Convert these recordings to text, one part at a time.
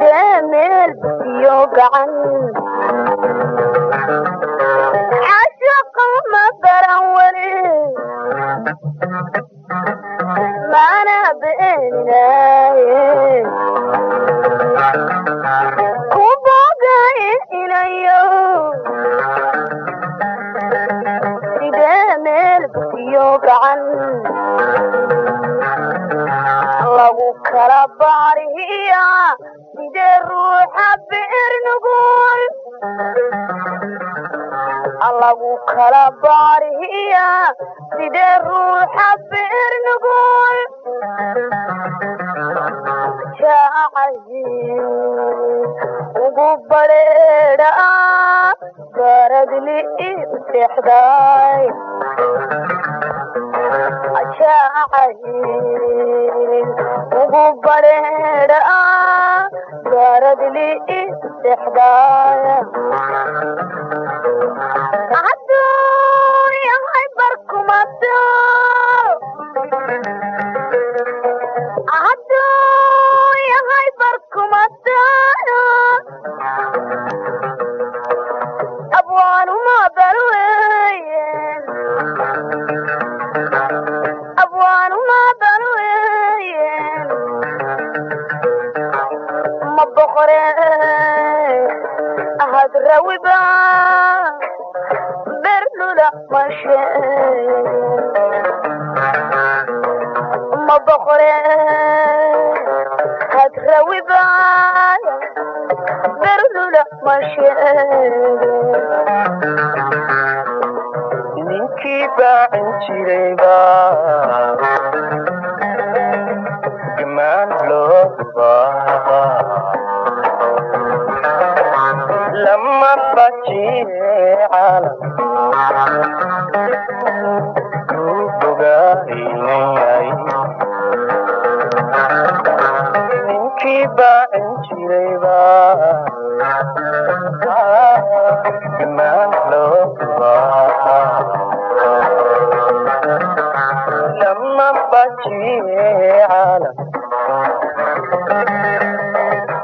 sidee meel biyo gacan cashaqa ma baran weli mana beenaye ku bogay inayo sidee meel biyo gacan lagu kala baariya sidee ruuxa beer nugul lagu kala baariya sidee ruuxa beer nugul jacayl ugu badheedha baradli seexday ugu badheedha baradli seexday hadduu yahay barkumato hadduu yahay barkumato abwaanuma balweye abwaanuma balweye ma boqore ahad rawiba bernula mashe ma boqore ahad rawiba bernula mashe ninkii baacin jirayba gamaan loo baa lama bajiye caalam ku bogaynayay ninkii baacin jirayba gamaan loo baa lama bajiye caalam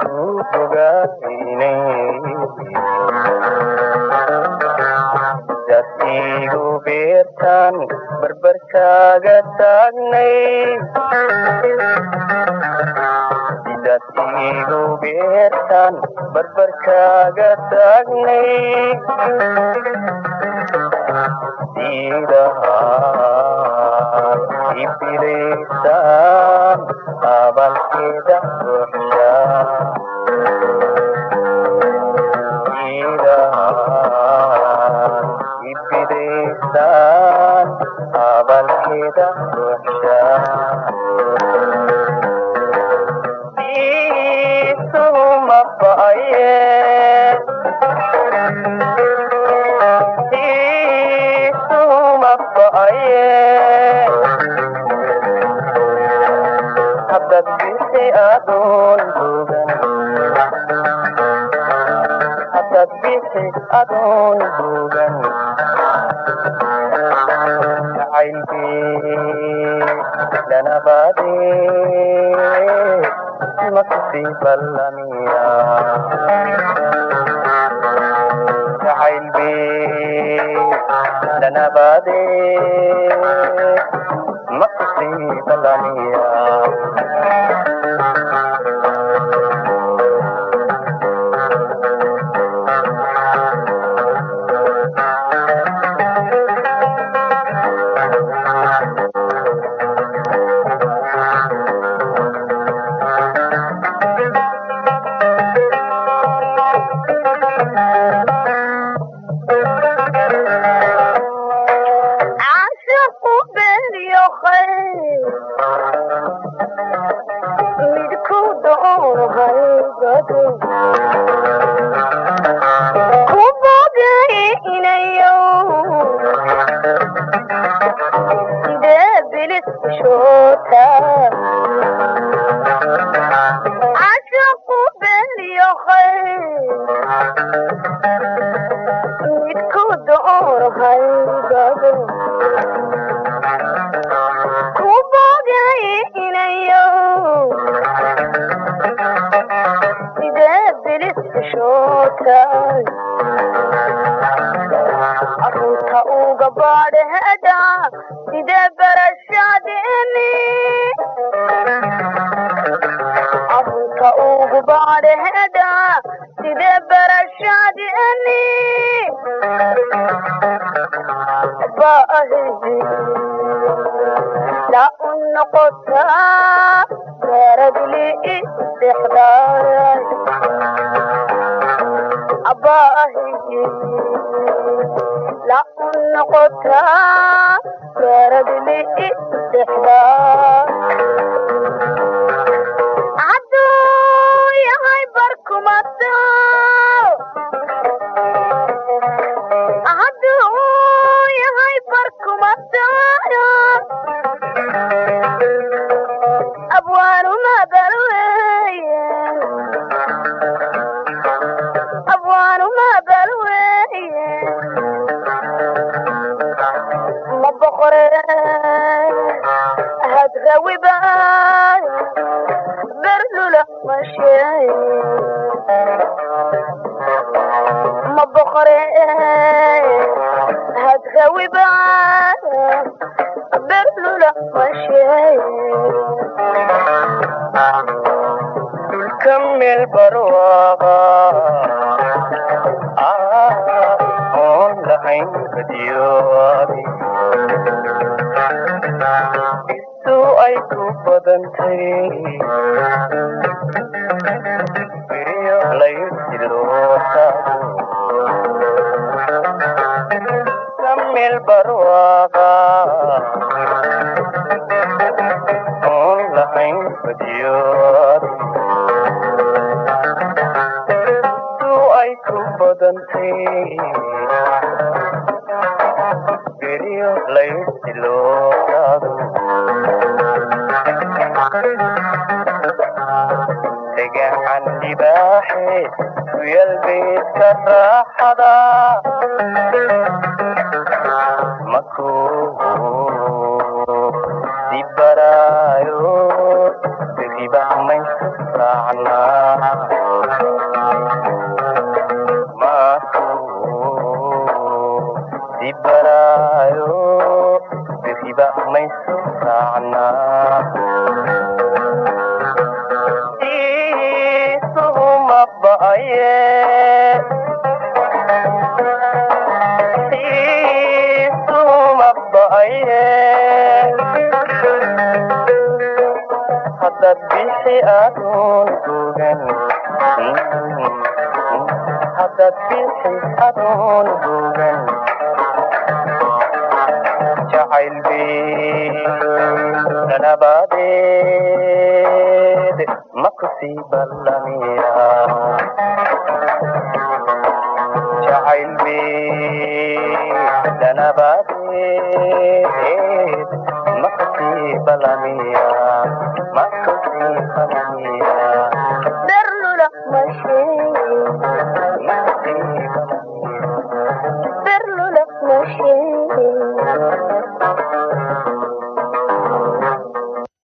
ku bogaynayay dad igu beertaan barbarkaaga taagnay dad igu beertaan barbarkaaga taagnay diidahaan ibilaysaan abalkeeda ruuxsha diidahaan ibilaysaan abalkeeda ruuxsha diisuma ba'aye hadad bisi adoon bogan hadad bisi adoon bogan jacaylkii lanabaade makusi ballamiya jacaylkii lanabaade makusi ballamiya Kuboga inayo sidee bilis ishootay arunta uga baadheeda sidee barashadeeni arunta ugu baadheeda sidee barashadeeni baahi la u noqotaa garadli istixdaar abaahi la u noqotaa garadli istixdaar hadduu yahay barkumata hadduu yahay barkumata abwaanuma balweyen abwaanuma balweyen ma boqore hadrawiba berlula masheey ma boqore hadrawiba berlula masheey dulka meel barwaaqa oon lahayn badiyoobi istuu ay ku badantay beriyo laysilootaado dulka meel barwaaqa oon lahayn badiyoobi ay ku badantay beriyo laysilootaado degaxan libaaxe ku yal beedka raaxada makuu dibaraayo beriba maysu raacnaa dibaraayo beriba maysu raacnaa iisuhuma ba'aye iisuhuma ba'aye haddaad bixi adoon bogan haddaad bixi adoon bogan jacayl bii nanabadeed makusii ballamiyaa